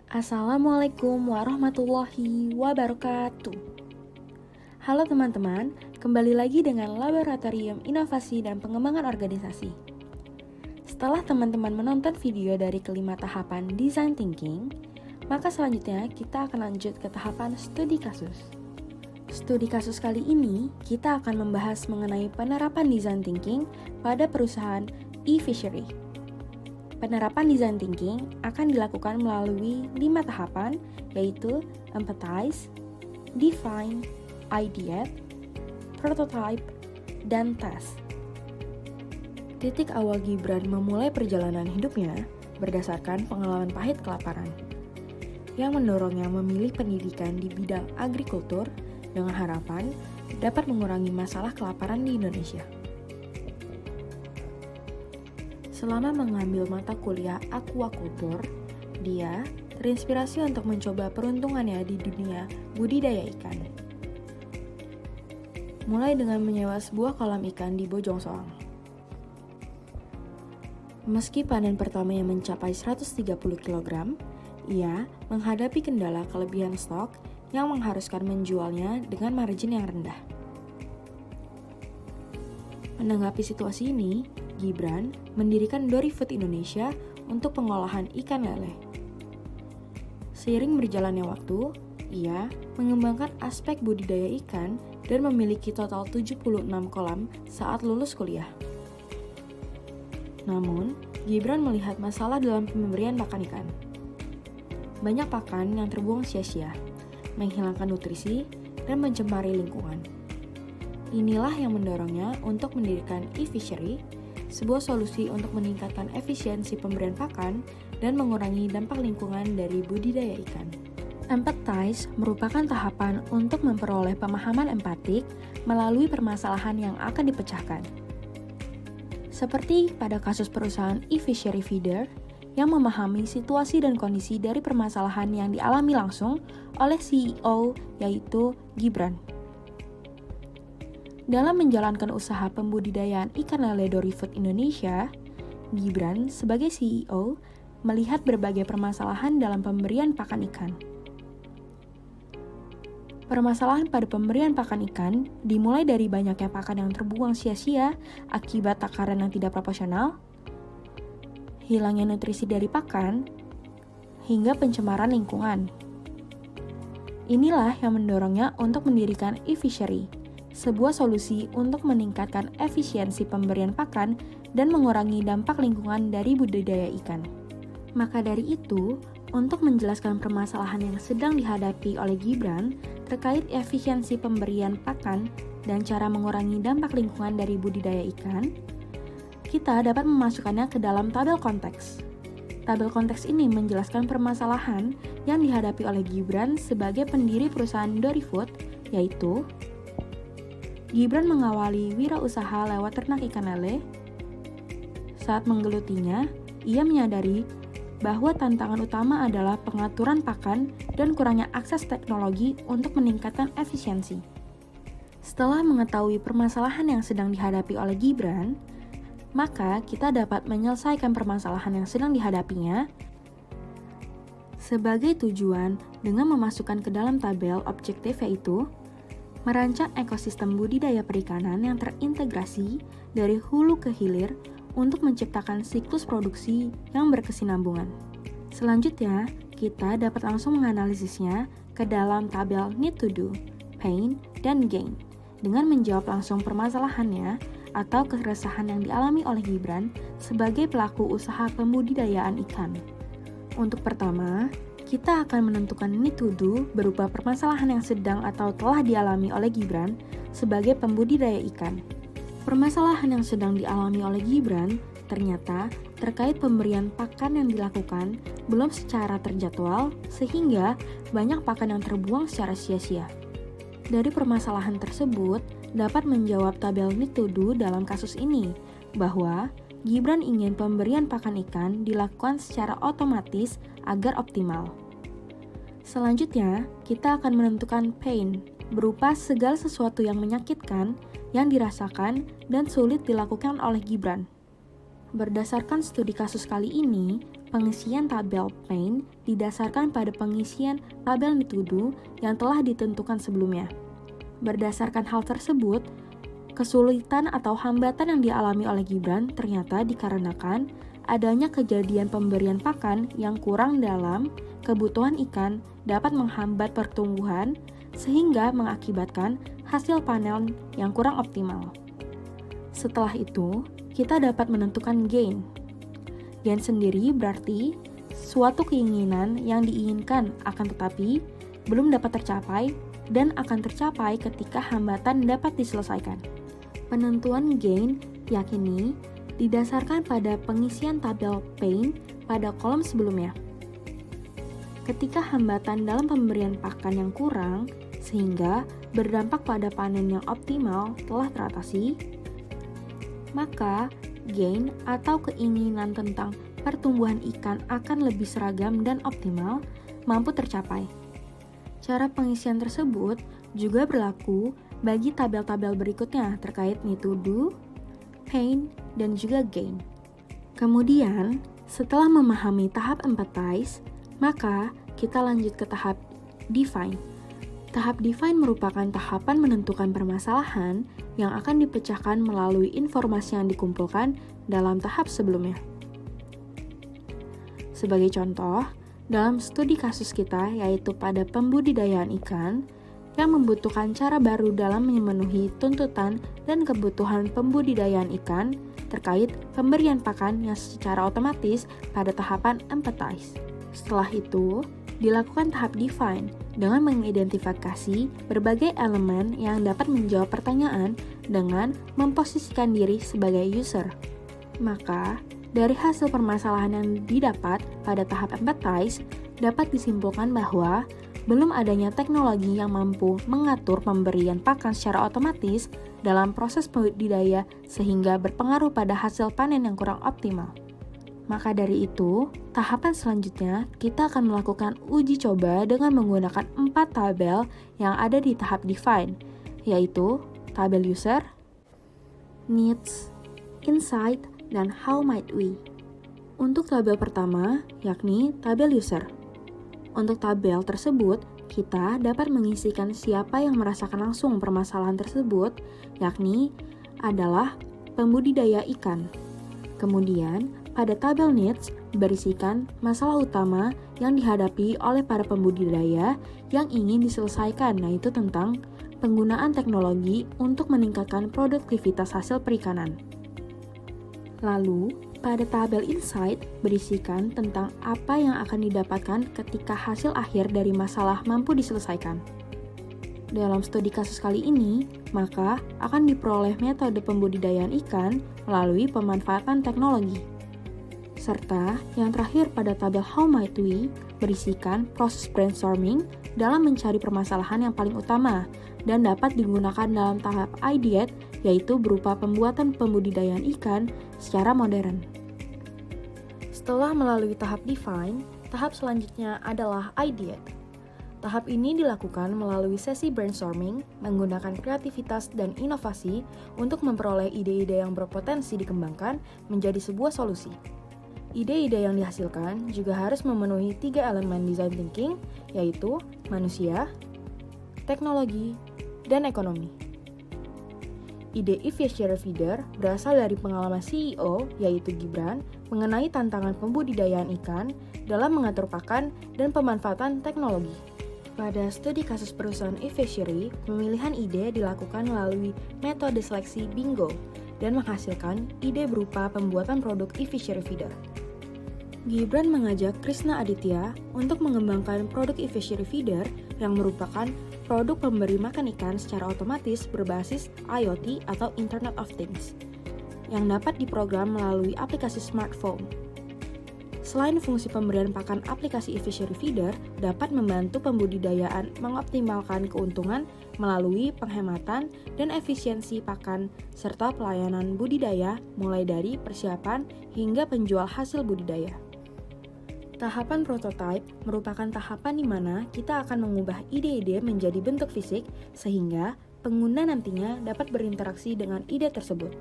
Assalamualaikum warahmatullahi wabarakatuh. Halo teman-teman, kembali lagi dengan Laboratorium Inovasi dan Pengembangan Organisasi. Setelah teman-teman menonton video dari kelima tahapan Design Thinking, maka selanjutnya kita akan lanjut ke tahapan studi kasus. Studi kasus kali ini, kita akan membahas mengenai penerapan Design Thinking pada perusahaan e-fishery. Penerapan design thinking akan dilakukan melalui 5 tahapan, yaitu empathize, define, ideate, prototype, dan test. Titik awal Gibran memulai perjalanan hidupnya berdasarkan pengalaman pahit kelaparan, yang mendorongnya memilih pendidikan di bidang agrikultur dengan harapan dapat mengurangi masalah kelaparan di Indonesia. Selama mengambil mata kuliah aquaculture, dia terinspirasi untuk mencoba peruntungannya di dunia budidaya ikan. Mulai dengan menyewa sebuah kolam ikan di Bojongsoang. Meski panen pertamanya mencapai 130 kg, ia menghadapi kendala kelebihan stok yang mengharuskan menjualnya dengan margin yang rendah. Menanggapi situasi ini, Gibran mendirikan Dory Food Indonesia untuk pengolahan ikan lele. Seiring berjalannya waktu, ia mengembangkan aspek budidaya ikan dan memiliki total 76 kolam saat lulus kuliah. Namun, Gibran melihat masalah dalam pemberian pakan ikan. Banyak pakan yang terbuang sia-sia, menghilangkan nutrisi, dan mencemari lingkungan. Inilah yang mendorongnya untuk mendirikan e-fishery, sebuah solusi untuk meningkatkan efisiensi pemberian pakan dan mengurangi dampak lingkungan dari budidaya ikan. Empathize merupakan tahapan untuk memperoleh pemahaman empatik melalui permasalahan yang akan dipecahkan. Seperti pada kasus perusahaan e-fishery feeder yang memahami situasi dan kondisi dari permasalahan yang dialami langsung oleh CEO, yaitu Gibran. Dalam menjalankan usaha pembudidayaan ikan lele Dory Food Indonesia, Gibran sebagai CEO melihat berbagai permasalahan dalam pemberian pakan ikan. Permasalahan pada pemberian pakan ikan dimulai dari banyaknya pakan yang terbuang sia-sia akibat takaran yang tidak proporsional, hilangnya nutrisi dari pakan, hingga pencemaran lingkungan. Inilah yang mendorongnya untuk mendirikan e-fishery, sebuah solusi untuk meningkatkan efisiensi pemberian pakan dan mengurangi dampak lingkungan dari budidaya ikan. Maka dari itu, untuk menjelaskan permasalahan yang sedang dihadapi oleh Gibran terkait efisiensi pemberian pakan dan cara mengurangi dampak lingkungan dari budidaya ikan, kita dapat memasukkannya ke dalam tabel konteks. Tabel konteks ini menjelaskan permasalahan yang dihadapi oleh Gibran sebagai pendiri perusahaan Dory Food, yaitu Gibran mengawali wirausaha lewat ternak ikan lele. Saat menggelutinya, ia menyadari bahwa tantangan utama adalah pengaturan pakan dan kurangnya akses teknologi untuk meningkatkan efisiensi. Setelah mengetahui permasalahan yang sedang dihadapi oleh Gibran, maka kita dapat menyelesaikan permasalahan yang sedang dihadapinya sebagai tujuan dengan memasukkan ke dalam tabel objektif, yaitu merancang ekosistem budidaya perikanan yang terintegrasi dari hulu ke hilir untuk menciptakan siklus produksi yang berkesinambungan. Selanjutnya, kita dapat langsung menganalisisnya ke dalam tabel need to do, pain, dan gain dengan menjawab langsung permasalahannya atau keresahan yang dialami oleh Gibran sebagai pelaku usaha pembudidayaan ikan. Untuk pertama, kita akan menentukan need to do berupa permasalahan yang sedang atau telah dialami oleh Gibran sebagai pembudidaya ikan. Permasalahan yang sedang dialami oleh Gibran ternyata terkait pemberian pakan yang dilakukan belum secara terjadwal sehingga banyak pakan yang terbuang secara sia-sia. Dari permasalahan tersebut dapat menjawab tabel need to do dalam kasus ini bahwa Gibran ingin pemberian pakan ikan dilakukan secara otomatis agar optimal. Selanjutnya, kita akan menentukan pain, berupa segala sesuatu yang menyakitkan, yang dirasakan, dan sulit dilakukan oleh Gibran. Berdasarkan studi kasus kali ini, Pengisian tabel paint didasarkan pada pengisian tabel nitudu yang telah ditentukan sebelumnya. Berdasarkan hal tersebut, kesulitan atau hambatan yang dialami oleh Gibran ternyata dikarenakan adanya kejadian pemberian pakan yang kurang dalam kebutuhan ikan dapat menghambat pertumbuhan sehingga mengakibatkan hasil panen yang kurang optimal. Setelah itu, kita dapat menentukan gain. Gain sendiri berarti suatu keinginan yang diinginkan akan tetapi belum dapat tercapai dan akan tercapai ketika hambatan dapat diselesaikan. Penentuan gain yakini didasarkan pada pengisian tabel paint pada kolom sebelumnya. Ketika hambatan dalam pemberian pakan yang kurang, sehingga berdampak pada panen yang optimal telah teratasi, maka gain atau keinginan tentang pertumbuhan ikan akan lebih seragam dan optimal mampu tercapai. Cara pengisian tersebut juga berlaku bagi tabel-tabel berikutnya terkait nitudu, paint, dan juga gain. Kemudian, setelah memahami tahap empathize, maka kita lanjut ke tahap define. Tahap define merupakan tahapan menentukan permasalahan yang akan dipecahkan melalui informasi yang dikumpulkan dalam tahap sebelumnya. Sebagai contoh, dalam studi kasus kita yaitu pada pembudidayaan ikan yang membutuhkan cara baru dalam memenuhi tuntutan dan kebutuhan pembudidayaan ikan terkait pemberian pakan yang secara otomatis pada tahapan empathize. Setelah itu, dilakukan tahap define dengan mengidentifikasi berbagai elemen yang dapat menjawab pertanyaan dengan memposisikan diri sebagai user. Maka, dari hasil permasalahan yang didapat pada tahap empathize, dapat disimpulkan bahwa belum adanya teknologi yang mampu mengatur pemberian pakan secara otomatis dalam proses budidaya sehingga berpengaruh pada hasil panen yang kurang optimal. Maka dari itu, tahapan selanjutnya kita akan melakukan uji coba dengan menggunakan 4 tabel yang ada di tahap define, yaitu tabel user, needs, insight, dan how might we. Untuk tabel pertama, yakni tabel user. Untuk tabel tersebut, kita dapat mengisikan siapa yang merasakan langsung permasalahan tersebut, yakni adalah pembudidaya ikan. Kemudian, pada tabel needs berisikan masalah utama yang dihadapi oleh para pembudidaya yang ingin diselesaikan, yaitu tentang penggunaan teknologi untuk meningkatkan produktivitas hasil perikanan. Lalu, pada tabel insight berisikan tentang apa yang akan didapatkan ketika hasil akhir dari masalah mampu diselesaikan. Dalam studi kasus kali ini, maka akan diperoleh metode pembudidayaan ikan melalui pemanfaatan teknologi. Serta yang terakhir pada tabel how might we berisikan proses brainstorming dalam mencari permasalahan yang paling utama dan dapat digunakan dalam tahap ideate, yaitu berupa pembuatan pembudidayaan ikan secara modern. Setelah melalui tahap define, tahap selanjutnya adalah ideate. Tahap ini dilakukan melalui sesi brainstorming, menggunakan kreativitas dan inovasi untuk memperoleh ide-ide yang berpotensi dikembangkan menjadi sebuah solusi. Ide-ide yang dihasilkan juga harus memenuhi 3 elemen design thinking, yaitu manusia, teknologi, dan ekonomi. Ide efficient feeder berasal dari pengalaman CEO, yaitu Gibran, mengenai tantangan pembudidayaan ikan dalam mengatur pakan dan pemanfaatan teknologi. Pada studi kasus perusahaan e-fishery, pemilihan ide dilakukan melalui metode seleksi bingo dan menghasilkan ide berupa pembuatan produk e-fishery feeder. Gibran mengajak Krishna Aditya untuk mengembangkan produk e-fishery feeder yang merupakan produk pemberi makan ikan secara otomatis berbasis IoT atau Internet of Things yang dapat diprogram melalui aplikasi smartphone. Selain fungsi pemberian pakan, aplikasi e-fishery feeder dapat membantu pembudidayaan mengoptimalkan keuntungan melalui penghematan dan efisiensi pakan serta pelayanan budidaya mulai dari persiapan hingga penjual hasil budidaya. Tahapan prototype merupakan tahapan di mana kita akan mengubah ide-ide menjadi bentuk fisik sehingga pengguna nantinya dapat berinteraksi dengan ide tersebut.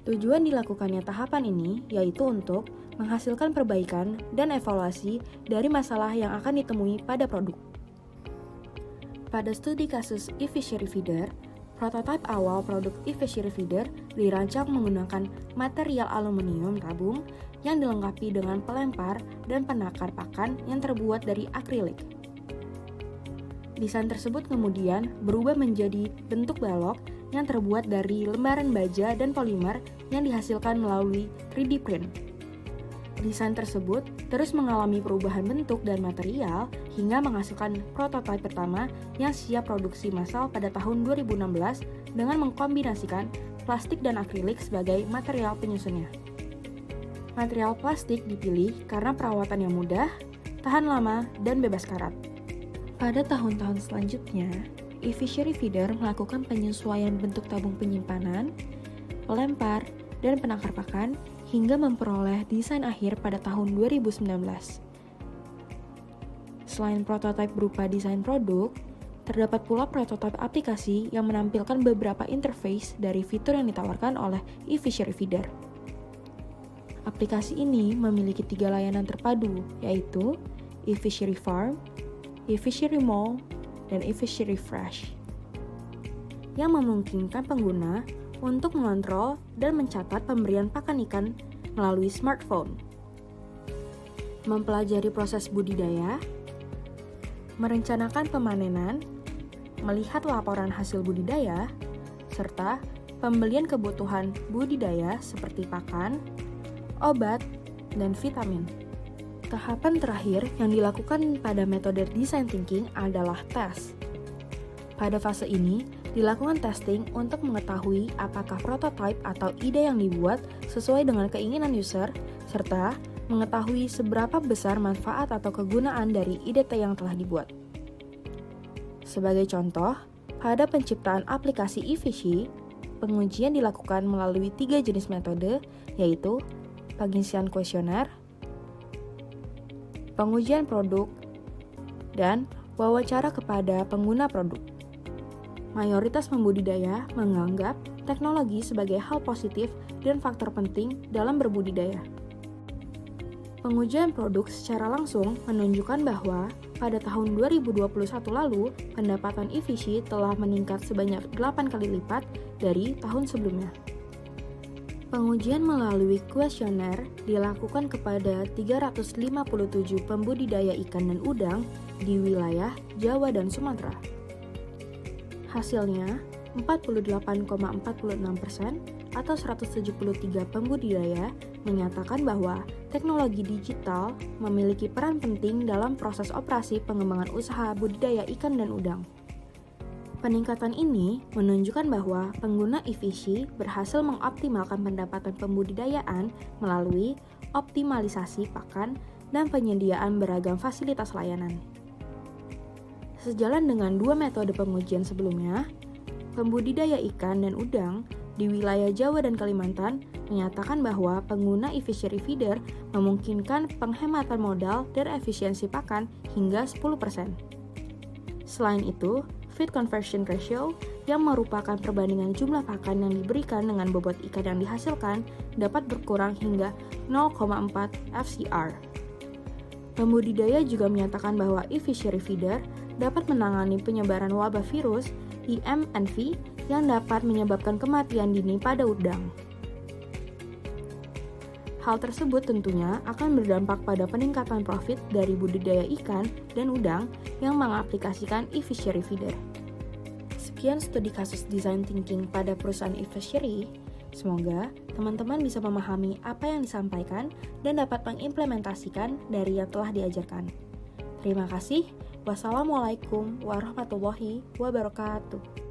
Tujuan dilakukannya tahapan ini yaitu untuk menghasilkan perbaikan dan evaluasi dari masalah yang akan ditemui pada produk. Pada studi kasus e-fishery feeder, prototipe awal produk e-fishery feeder dirancang menggunakan material aluminium tabung yang dilengkapi dengan pelempar dan penakar pakan yang terbuat dari akrilik. Desain tersebut kemudian berubah menjadi bentuk balok yang terbuat dari lembaran baja dan polimer yang dihasilkan melalui 3D print. Desain tersebut terus mengalami perubahan bentuk dan material hingga menghasilkan prototipe pertama yang siap produksi massal pada tahun 2016 dengan mengkombinasikan plastik dan akrilik sebagai material penyusunnya. Material plastik dipilih karena perawatan yang mudah, tahan lama, dan bebas karat. Pada tahun-tahun selanjutnya, e-fishery feeder melakukan penyesuaian bentuk tabung penyimpanan, pelempar, dan penakar pakan hingga memperoleh desain akhir pada tahun 2019. Selain prototipe berupa desain produk, terdapat pula prototipe aplikasi yang menampilkan beberapa interface dari fitur yang ditawarkan oleh e-fishery feeder. Aplikasi ini memiliki 3 layanan terpadu, yaitu e-fishery farm, e-fishery mall, dan e-fishery fresh, yang memungkinkan pengguna untuk mengontrol dan mencatat pemberian pakan ikan melalui smartphone, mempelajari proses budidaya, merencanakan pemanenan, melihat laporan hasil budidaya, serta pembelian kebutuhan budidaya seperti pakan, obat, dan vitamin. Tahapan terakhir yang dilakukan pada metode design thinking adalah tes. Pada fase ini, dilakukan testing untuk mengetahui apakah prototipe atau ide yang dibuat sesuai dengan keinginan user, serta mengetahui seberapa besar manfaat atau kegunaan dari ide yang telah dibuat. Sebagai contoh, pada penciptaan aplikasi e-fishy, pengujian dilakukan melalui 3 jenis metode, yaitu pengisian kuesioner, pengujian produk, dan wawancara kepada pengguna produk. Mayoritas pembudidaya menganggap teknologi sebagai hal positif dan faktor penting dalam berbudidaya. Pengujian produk secara langsung menunjukkan bahwa pada tahun 2021 lalu, pendapatan e-fishy telah meningkat sebanyak 8 kali lipat dari tahun sebelumnya. Pengujian melalui kuesioner dilakukan kepada 357 pembudidaya ikan dan udang di wilayah Jawa dan Sumatera. Hasilnya, 48,46% atau 173 pembudidaya menyatakan bahwa teknologi digital memiliki peran penting dalam proses operasi pengembangan usaha budidaya ikan dan udang. Peningkatan ini menunjukkan bahwa pengguna e-fishy berhasil mengoptimalkan pendapatan pembudidayaan melalui optimalisasi pakan dan penyediaan beragam fasilitas layanan. Sejalan dengan 2 metode pengujian sebelumnya, pembudidaya ikan dan udang di wilayah Jawa dan Kalimantan menyatakan bahwa pengguna e-fishery feeder memungkinkan penghematan modal dan efisiensi pakan hingga 10%. Selain itu, feed conversion ratio yang merupakan perbandingan jumlah pakan yang diberikan dengan bobot ikan yang dihasilkan dapat berkurang hingga 0,4 FCR. Pembudidaya juga menyatakan bahwa e-fishery feeder dapat menangani penyebaran wabah virus IMNV yang dapat menyebabkan kematian dini pada udang. Hal tersebut tentunya akan berdampak pada peningkatan profit dari budidaya ikan dan udang yang mengaplikasikan e-fishery feeder. Sekian studi kasus design thinking pada perusahaan e-fishery. Semoga teman-teman bisa memahami apa yang disampaikan dan dapat mengimplementasikan dari yang telah diajarkan. Terima kasih. Wassalamualaikum warahmatullahi wabarakatuh.